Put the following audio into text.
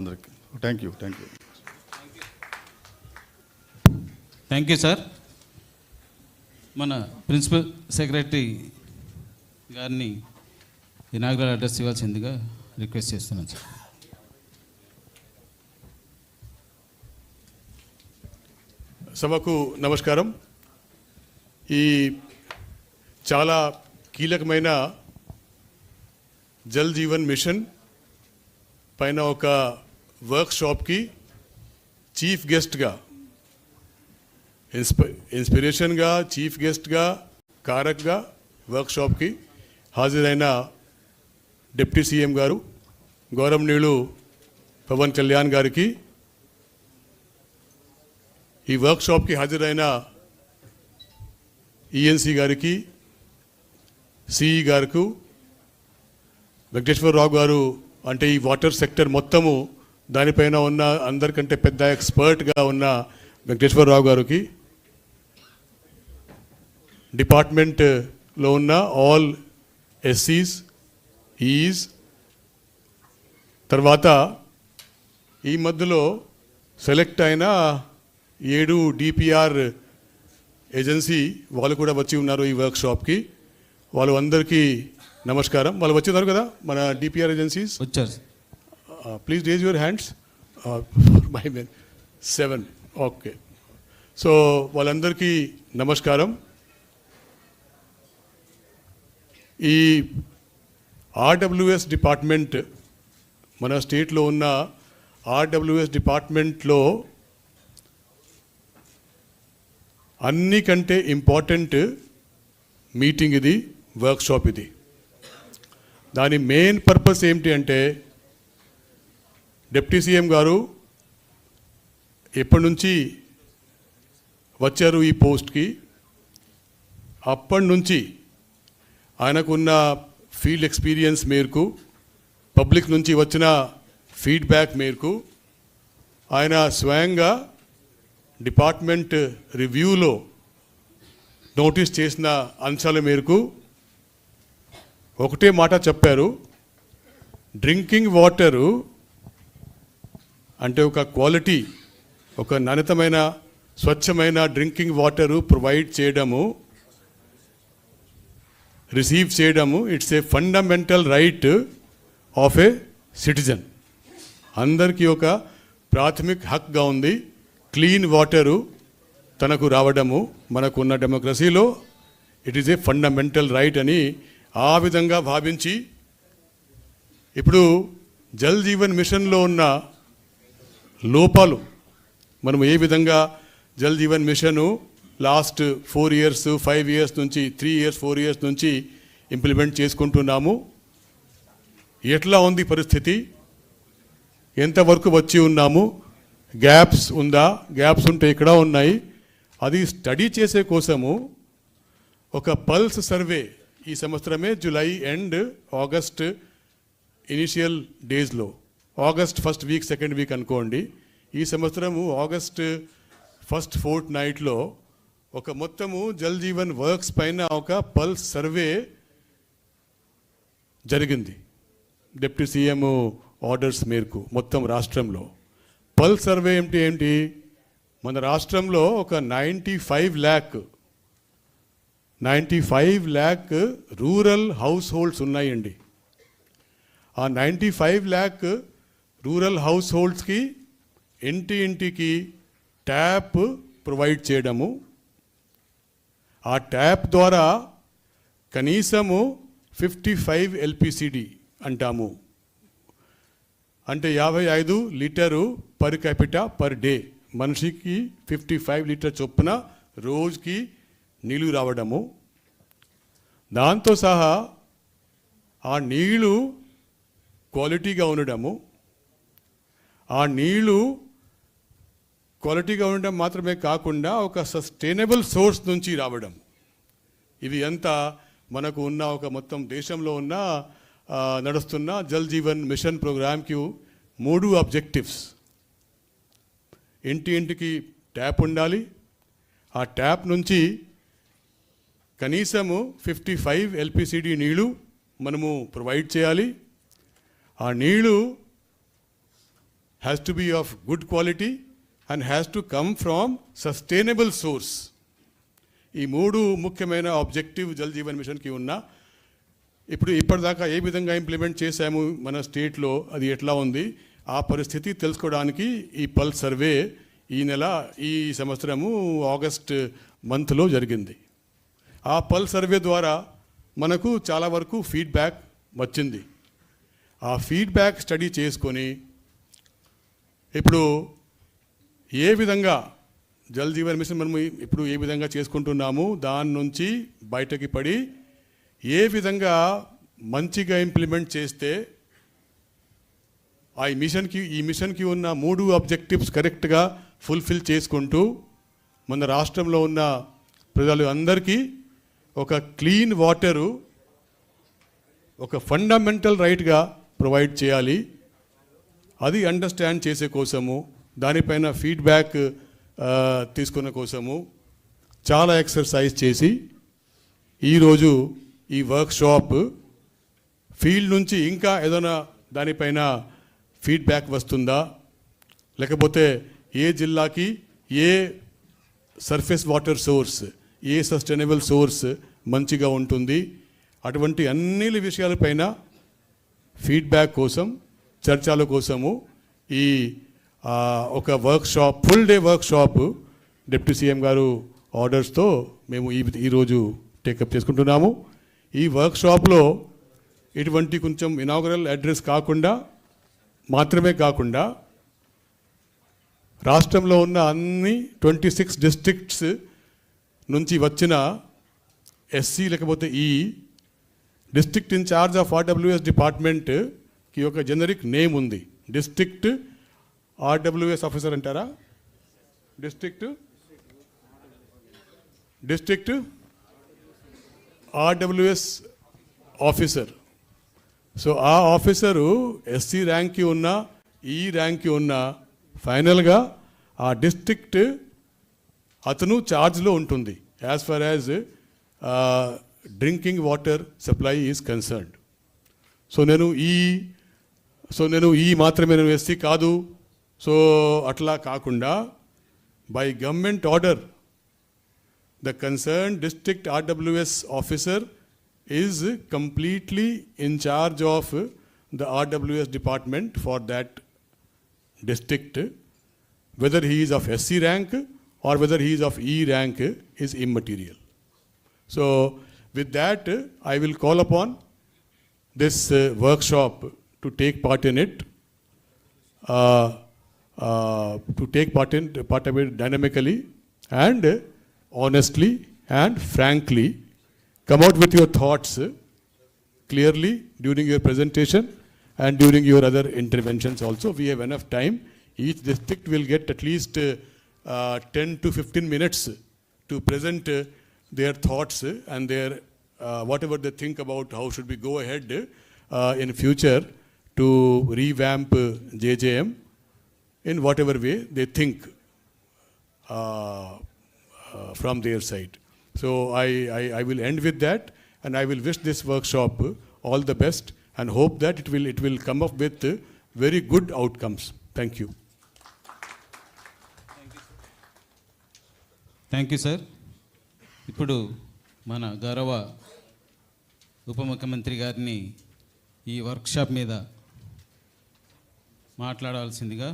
అందరికి thank you sir. మన principal secretary గారిని ఇనాగ్రల్ అడ్రస్ ఇవ్వాల్సిందిగా రిక్వెస్ట్ చేస్తున్నాను సార్. సభకు నమస్కారం. ఈ చాలా కీలకమైన జల్ జీవన్ మిషన్ పైన ఒక వర్క్షాప్కి చీఫ్ గెస్ట్గా ఇన్స్పిరేషన్గా చీఫ్ గెస్ట్గా కారక్గా వర్క్షాప్కి హాజరైన డిప్యూటీ సీఎం గారు గౌరవనీయులు పవన్ కళ్యాణ్ గారికి, ఈ వర్క్షాప్కి హాజరైన ఈఎన్సీ గారికి, సిఈ గారికి, వెంకటేశ్వరరావు గారు అంటే ఈ వాటర్ సెక్టర్ మొత్తము దానిపైన ఉన్న అందరికంటే పెద్ద ఎక్స్పర్ట్గా ఉన్న వెంకటేశ్వరరావు గారికి, డిపార్ట్మెంట్లో ఉన్న ఆల్ ఎస్సీస్, ఈస్, తర్వాత ఈ మధ్యలో సెలెక్ట్ అయిన 7 డిపిఆర్ ఏజెన్సీ వాళ్ళు కూడా వచ్చి ఉన్నారు ఈ వర్క్షాప్కి. వాళ్ళు అందరికీ నమస్కారం. వాళ్ళు వచ్చినారు కదా మన డిపిఆర్ ఏజెన్సీస్ వచ్చారు. Please raise your hands. My men 7. Okay. So వాళ్ళందరికీ నమస్కారం. ఈ ఆర్డబ్ల్యూఎస్ డిపార్ట్మెంట్ మన స్టేట్లో ఉన్న ఆర్డబ్ల్యూఎస్ డిపార్ట్మెంట్లో అన్నికంటే ఇంపార్టెంట్ మీటింగ్ ఇది, వర్క్షాప్ ఇది. దాని మెయిన్ పర్పస్ ఏమిటి అంటే డిప్యూటీ సీఎం గారు ఎప్పటి నుంచి వచ్చారు ఈ పోస్ట్కి, అప్పటి నుంచి ఆయనకున్న ఫీల్డ్ ఎక్స్పీరియన్స్ మేరకు, పబ్లిక్ నుంచి వచ్చిన ఫీడ్బ్యాక్ మేరకు ఆయన స్వయంగా డిపార్ట్మెంట్ రివ్యూలో నోటీస్ చేసిన అంశాల మేరకు ఒకటే మాట చెప్పారు. డ్రింకింగ్ వాటరు అంటే ఒక క్వాలిటీ, ఒక నాణ్యతమైన స్వచ్ఛమైన డ్రింకింగ్ వాటరు ప్రొవైడ్ చేయడము, రిసీవ్ చేయడము, it's a fundamental right of A citizen. అందరికీ ఒక ప్రాథమిక హక్గా ఉంది క్లీన్ వాటరు తనకు రావడము. మనకున్న డెమోక్రసీలో it is a fundamental right అని ఆ విధంగా భావించి ఇప్పుడు జల్ జీవన్ మిషన్లో ఉన్న లోపాలు మనం ఏ విధంగా Jal Jeevan mission last 4 years 5 years నుంచి 3 years 4 years నుంచి ఇంప్లిమెంట్ చేసుకుంటున్నాము, ఎట్లా ఉంది పరిస్థితి, ఎంతవరకు వచ్చి ఉన్నాము, గ్యాప్స్ ఉందా, గ్యాప్స్ ఉంటే ఇక్కడ ఉన్నాయి, అది స్టడీ చేసే కోసము ఒక పల్స్ సర్వే ఈ సంవత్సరమే జూలై ఎండ్ ఆగస్ట్ ఇనిషియల్ డేస్లో, August 1st week 2nd week అనుకోండి, ఈ సంవత్సరము ఆగస్ట్ 1st fortnightలో ఒక మొత్తము జల్ జీవన్ వర్క్స్ పైన ఒక పల్స్ సర్వే జరిగింది డిప్యూటీ సీఎం ఆర్డర్స్ మేరకు మొత్తం రాష్ట్రంలో. పల్స్ సర్వే ఏంటి మన రాష్ట్రంలో ఒక 95 lakh రూరల్ హౌస్ హోల్డ్స్ ఉన్నాయండి. ఆ 95 lakh రూరల్ హౌస్ హోల్డ్స్కి ఇంటికి ట్యాప్ ప్రొవైడ్ చేయడము, ఆ ట్యాప్ ద్వారా కనీసము 55 LPCD అంటాము, అంటే 55 litre per capita per day, మనిషికి 55 లీటర్ చొప్పున రోజుకి నీళ్ళు రావడము. దాంతో సహా ఆ నీళ్ళు క్వాలిటీగా ఉండడము, ఆ నీళ్ళు క్వాలిటీగా ఉండడం మాత్రమే కాకుండా ఒక సస్టైనబుల్ సోర్స్ నుంచి రావడం. ఇవి ఎంత మనకు ఉన్న ఒక మొత్తం దేశంలో ఉన్న నడుస్తున్న జల్ జీవన్ మిషన్ ప్రోగ్రామ్కి 3 ఆబ్జెక్టివ్స్. ఇంటికి ట్యాప్ ఉండాలి, ఆ ట్యాప్ నుంచి కనీసము 55 LPCD నీళ్ళు మనము ప్రొవైడ్ చేయాలి, ఆ నీళ్ళు has to be of good quality and has to come from sustainable source. ఈ మూడు ముఖ్యమైన ఆబ్జెక్టివ్ జల్ జీవన్ మిషన్కి ఉన్న ఇప్పటిదాకా ఏ విధంగా ఇంప్లిమెంట్ చేశాము మన స్టేట్లో, అది ఎట్లా ఉంది, ఆ పరిస్థితి తెలుసుకోవడానికి ఈ పల్స్ సర్వే ఈ సంవత్సరము ఆగస్ట్ మంత్లో జరిగింది. ఆ పల్స్ సర్వే ద్వారా మనకు చాలా వరకు ఫీడ్బ్యాక్ వచ్చింది. ఆ ఫీడ్బ్యాక్ స్టడీ చేసుకొని ఇప్పుడు ఏ విధంగా జల్ జీవన్ మిషన్ మనం ఇప్పుడు ఏ విధంగా చేసుకుంటున్నాము, దాని నుంచి బయటకి పడి ఏ విధంగా మంచిగా ఇంప్లిమెంట్ చేస్తే ఈ మిషన్కి ఉన్న 3 ఆబ్జెక్టివ్స్ కరెక్ట్గా ఫుల్ఫిల్ చేసుకుంటూ మన రాష్ట్రంలో ఉన్న ప్రజలు అందరికీ ఒక క్లీన్ వాటరు ఒక ఫండమెంటల్ రైట్గా ప్రొవైడ్ చేయాలి. అది అండర్స్టాండ్ చేసే కోసము, దానిపైన ఫీడ్బ్యాక్ తీసుకున్న కోసము చాలా ఎక్సర్సైజ్ చేసి ఈరోజు ఈ వర్క్షాప్ ఫీల్డ్ నుంచి ఇంకా ఏదైనా దానిపైన ఫీడ్బ్యాక్ వస్తుందా, లేకపోతే ఏ జిల్లాకి ఏ సర్ఫేస్ వాటర్ సోర్స్, ఏ సస్టైనబుల్ సోర్స్ మంచిగా ఉంటుంది, అటువంటి అన్ని విషయాలపైన ఫీడ్బ్యాక్ కోసం, చర్చల కోసము ఈ ఒక workshop, full day workshop deputy CM గారు ఆర్డర్స్తో మేము ఈరోజు టేకప్ చేసుకుంటున్నాము. ఈ వర్క్షాప్లో ఇటువంటి కొంచెం ఇనాగరల్ అడ్రస్ మాత్రమే కాకుండా రాష్ట్రంలో ఉన్న అన్ని 26 డిస్ట్రిక్ట్స్ నుంచి వచ్చిన ఎస్సీ లేకపోతే డిస్ట్రిక్ట్ ఇన్ఛార్జ్ ఆఫ్ ఆర్డబ్ల్యూఎస్ డిపార్ట్మెంట్కి ఒక జనరిక్ నేమ్ ఉంది. డిస్ట్రిక్ట్ ఆర్డబ్ల్యూఎస్ ఆఫీసర్ అంటారా, డిస్ట్రిక్ట్ ఆర్డబ్ల్యూఎస్ ఆఫీసర్. సో ఆ ఆఫీసరు ఎస్సీ ర్యాంక్కి ఉన్న ర్యాంక్కి ఉన్న ఫైనల్గా ఆ డిస్ట్రిక్ట్ అతను ఛార్జ్లో ఉంటుంది as far as drinking water supply is concerned. So నేను మాత్రమే నేను ఎస్సీ కాదు, సో అట్లా కాకుండా by government order the concern district RWS officer is completely in charge of the RWS department for that district, whether he is of SC rank or whether he is of E rank is immaterial. So with that I will call upon this workshop to take part in it, to take part of it dynamically and honestly and frankly. Come out with your thoughts clearly during your presentation and during your other interventions also. We have enough time. Each district will get at least 10 to 15 minutes to present their thoughts and their whatever they think about how should we go ahead in future to revamp JJM in whatever way they think from their side. So I will end with that, and I will wish this workshop all the best and hope that it will come up with very good outcomes. Thank you. Thank you sir. ఇప్పుడు మన గౌరవ ఉప ముఖ్యమంత్రి గారిని ఈ workshop మీద మాట్లాడాల్సిందిగా